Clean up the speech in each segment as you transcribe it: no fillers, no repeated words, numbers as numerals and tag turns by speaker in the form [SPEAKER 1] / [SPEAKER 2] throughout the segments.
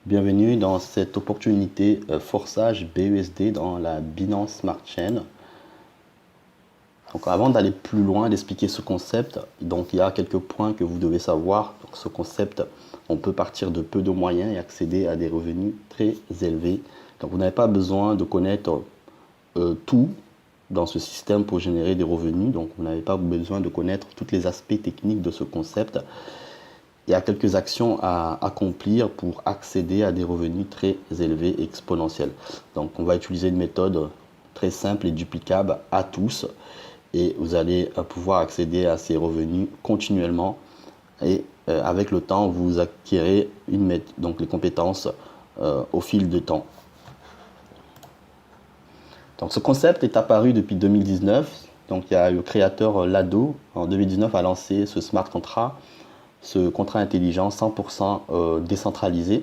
[SPEAKER 1] Bienvenue dans cette opportunité forçage BUSD dans la Binance Smart Chain. Donc avant d'aller plus loin, d'expliquer ce concept, donc il y a quelques points que vous devez savoir. Donc ce concept, on peut partir de peu de moyens et accéder à des revenus très élevés. Donc vous n'avez pas besoin de connaître tout dans ce système pour générer des revenus. Donc vous n'avez pas besoin de connaître tous les aspects techniques de ce concept. Il y a quelques actions à accomplir pour accéder à des revenus très élevés et exponentiels. Donc on va utiliser une méthode très simple et duplicable à tous et vous allez pouvoir accéder à ces revenus continuellement et avec le temps vous acquérez donc les compétences au fil du temps. Donc ce concept est apparu depuis 2019. Donc il y a le créateur Lado en 2019 a lancé ce smart contract, ce contrat intelligent 100% décentralisé.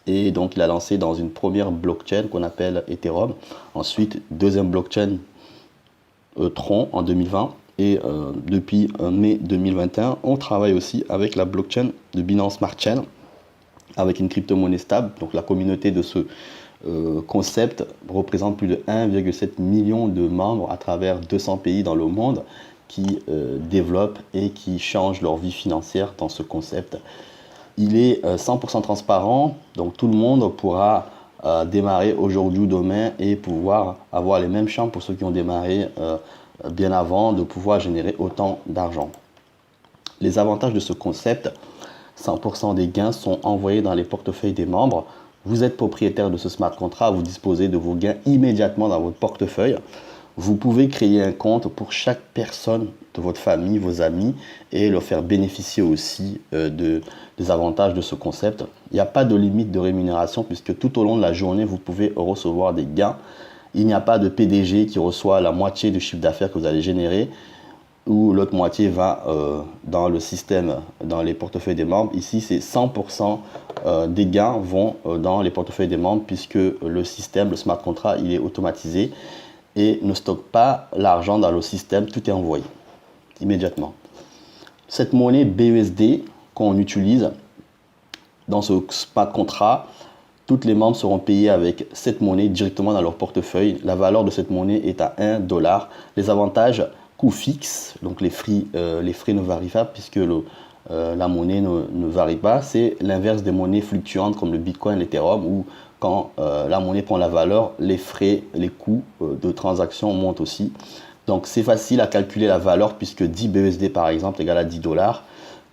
[SPEAKER 1] Et donc il a lancé dans une première blockchain qu'on appelle Ethereum. Ensuite, deuxième blockchain Tron en 2020. Et depuis mai 2021, on travaille aussi avec la blockchain de Binance Smart Chain, avec une crypto-monnaie stable. Donc la communauté de ce concept représente plus de 1,7 million de membres à travers 200 pays dans le monde qui développent et qui changent leur vie financière dans ce concept. Il est 100% transparent, donc tout le monde pourra démarrer aujourd'hui ou demain et pouvoir avoir les mêmes chances pour ceux qui ont démarré bien avant de pouvoir générer autant d'argent. Les avantages de ce concept, 100% des gains sont envoyés dans les portefeuilles des membres. Vous êtes propriétaire de ce smart contract, vous disposez de vos gains immédiatement dans votre portefeuille. Vous pouvez créer un compte pour chaque personne de votre famille, vos amis, et leur faire bénéficier aussi des avantages de ce concept. Il n'y a pas de limite de rémunération puisque tout au long de la journée, vous pouvez recevoir des gains. Il n'y a pas de PDG qui reçoit la moitié du chiffre d'affaires que vous allez générer ou l'autre moitié va dans le système, dans les portefeuilles des membres. Ici, c'est 100% des gains vont dans les portefeuilles des membres puisque le système, le smart contract, il est automatisé et ne stocke pas l'argent dans le système, tout est envoyé immédiatement. Cette monnaie BUSD qu'on utilise dans ce smart contract, tous les membres seront payés avec cette monnaie directement dans leur portefeuille. La valeur de cette monnaie est à 1 $. Les avantages, coût fixe, donc les frais ne varient pas puisque la monnaie ne varie pas. C'est l'inverse des monnaies fluctuantes comme le Bitcoin, l'Ethereum, où quand la monnaie prend la valeur, les frais, les coûts de transaction montent aussi. Donc c'est facile à calculer la valeur puisque 10 BUSD par exemple égale à 10 $.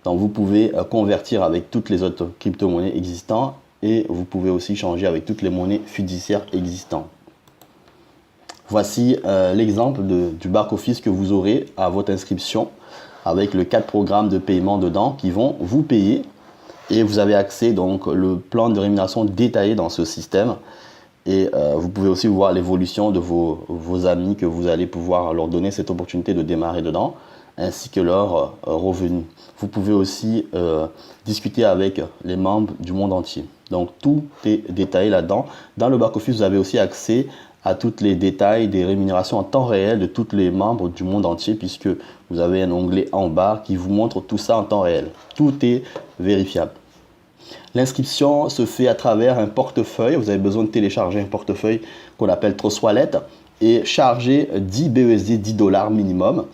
[SPEAKER 1] Donc vous pouvez convertir avec toutes les autres crypto-monnaies existantes et vous pouvez aussi changer avec toutes les monnaies fiduciaires existantes. Voici l'exemple du back-office que vous aurez à votre inscription avec les 4 programmes de paiement dedans qui vont vous payer et vous avez accès donc le plan de rémunération détaillé dans ce système et vous pouvez aussi voir l'évolution de vos amis que vous allez pouvoir leur donner cette opportunité de démarrer dedans ainsi que leurs revenus. Vous pouvez aussi discuter avec les membres du monde entier. Donc tout est détaillé là-dedans. Dans le back-office, vous avez aussi accès à tous les détails des rémunérations en temps réel de tous les membres du monde entier puisque vous avez un onglet en bas qui vous montre tout ça en temps réel. Tout est vérifiable. L'inscription se fait à travers un portefeuille. Vous avez besoin de télécharger un portefeuille qu'on appelle Trust Wallet et charger 10 BUSD, 10 $ minimum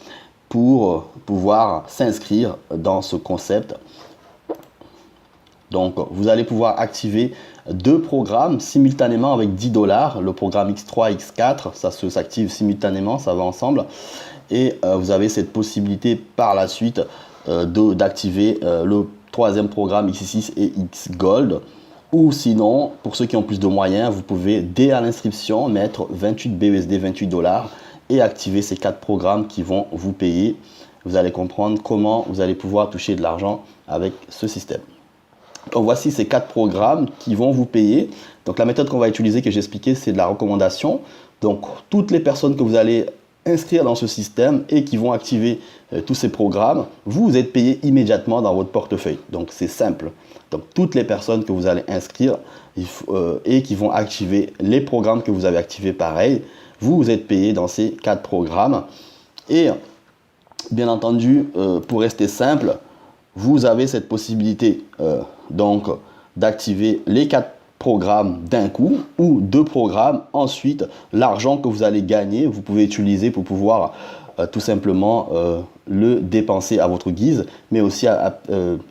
[SPEAKER 1] pour pouvoir s'inscrire dans ce concept. Donc, vous allez pouvoir activer 2 programmes simultanément avec 10 $. Le programme X3, X4, ça s'active simultanément, ça va ensemble. Et vous avez cette possibilité par la suite d'activer le 3e programme X6 et X Gold. Ou sinon, pour ceux qui ont plus de moyens, vous pouvez dès à l'inscription mettre 28 BUSD, 28 $ et activer ces 4 programmes qui vont vous payer. Vous allez comprendre comment vous allez pouvoir toucher de l'argent avec ce système. Donc voici ces 4 programmes qui vont vous payer. Donc la méthode qu'on va utiliser, que j'ai expliqué, c'est de la recommandation. Donc toutes les personnes que vous allez inscrire dans ce système et qui vont activer tous ces programmes, vous êtes payé immédiatement dans votre portefeuille. Donc c'est simple. Donc toutes les personnes que vous allez inscrire et qui vont activer les programmes que vous avez activés pareil, vous êtes payé dans ces 4 programmes. Et bien entendu, pour rester simple, vous avez cette possibilité donc d'activer les 4 programmes d'un coup ou 2 programmes. Ensuite, l'argent que vous allez gagner, vous pouvez utiliser pour pouvoir tout simplement le dépenser à votre guise, mais aussi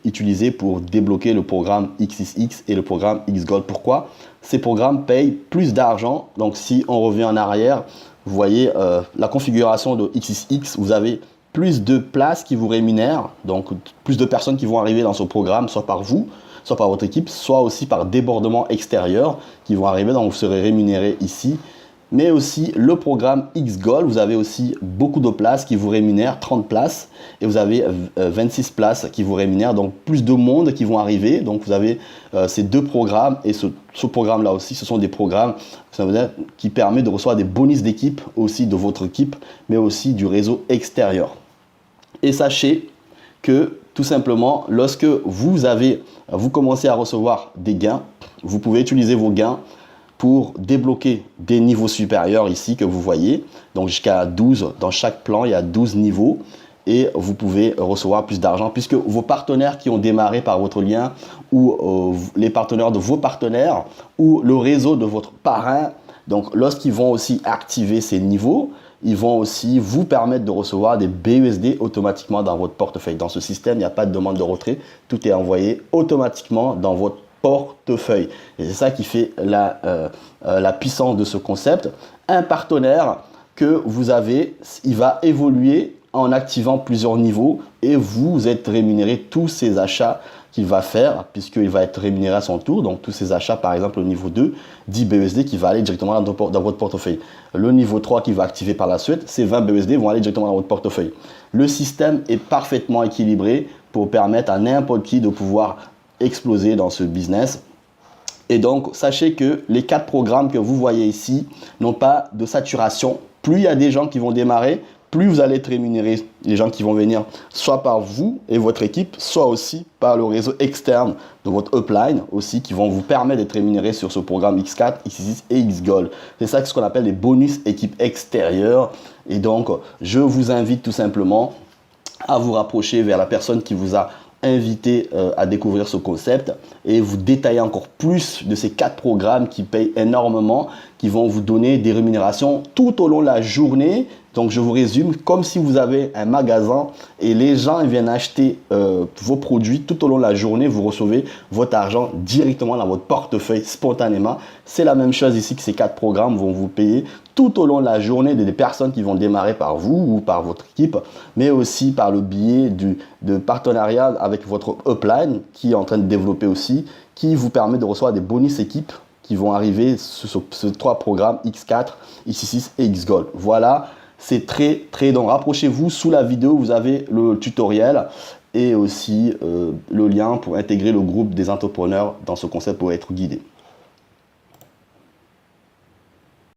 [SPEAKER 1] utiliser pour débloquer le programme XXX et le programme XGold. Pourquoi? Ces programmes payent plus d'argent. Donc si on revient en arrière, vous voyez la configuration de XXX, vous avez plus de places qui vous rémunèrent, donc plus de personnes qui vont arriver dans ce programme, soit par vous, soit par votre équipe, soit aussi par débordement extérieur qui vont arriver, donc vous serez rémunéré ici. Mais aussi le programme XGold, vous avez aussi beaucoup de places qui vous rémunèrent, 30 places, et vous avez 26 places qui vous rémunèrent, donc plus de monde qui vont arriver. Donc vous avez ces 2 programmes, et ce programme-là aussi, ce sont des programmes qui permettent de recevoir des bonus d'équipe aussi de votre équipe, mais aussi du réseau extérieur. Et sachez que tout simplement, lorsque vous commencez à recevoir des gains, vous pouvez utiliser vos gains pour débloquer des niveaux supérieurs ici que vous voyez. Donc jusqu'à 12, dans chaque plan, il y a 12 niveaux et vous pouvez recevoir plus d'argent puisque vos partenaires qui ont démarré par votre lien ou les partenaires de vos partenaires ou le réseau de votre parrain, donc lorsqu'ils vont aussi activer ces niveaux, ils vont aussi vous permettre de recevoir des BUSD automatiquement dans votre portefeuille. Dans ce système, il n'y a pas de demande de retrait, tout est envoyé automatiquement dans votre portefeuille. Et c'est ça qui fait la puissance de ce concept. Un partenaire que vous avez, il va évoluer en activant plusieurs niveaux et vous êtes rémunéré tous ces achats qu'il va faire puisqu'il va être rémunéré à son tour. Donc tous ces achats, par exemple au niveau 2, 10 BUSD qui va aller directement dans votre portefeuille. Le niveau 3 qui va activer par la suite, ces 20 BUSD vont aller directement dans votre portefeuille. Le système est parfaitement équilibré pour permettre à n'importe qui de pouvoir exploser dans ce business. Et donc, sachez que les 4 programmes que vous voyez ici n'ont pas de saturation. Plus il y a des gens qui vont démarrer, plus vous allez être rémunéré. Les gens qui vont venir soit par vous et votre équipe, soit aussi par le réseau externe de votre upline aussi, qui vont vous permettre d'être rémunéré sur ce programme X4, X6 et XGold. C'est ça ce qu'on appelle les bonus équipe extérieure. Et donc, je vous invite tout simplement à vous rapprocher vers la personne qui vous a invité à découvrir ce concept et vous détailler encore plus de ces 4 programmes qui payent énormément, qui vont vous donner des rémunérations tout au long de la journée. Donc je vous résume, comme si vous avez un magasin et les gens viennent acheter vos produits tout au long de la journée, vous recevez votre argent directement dans votre portefeuille spontanément. C'est la même chose ici que ces 4 programmes vont vous payer tout au long de la journée des personnes qui vont démarrer par vous ou par votre équipe, mais aussi par le biais de partenariat avec votre upline qui est en train de développer aussi, qui vous permet de recevoir des bonus équipes qui vont arriver sur ces 3 programmes X4, X6 et XGold. Voilà. C'est très donc rapprochez-vous, sous la vidéo vous avez le tutoriel et aussi le lien pour intégrer le groupe des entrepreneurs dans ce concept pour être guidé.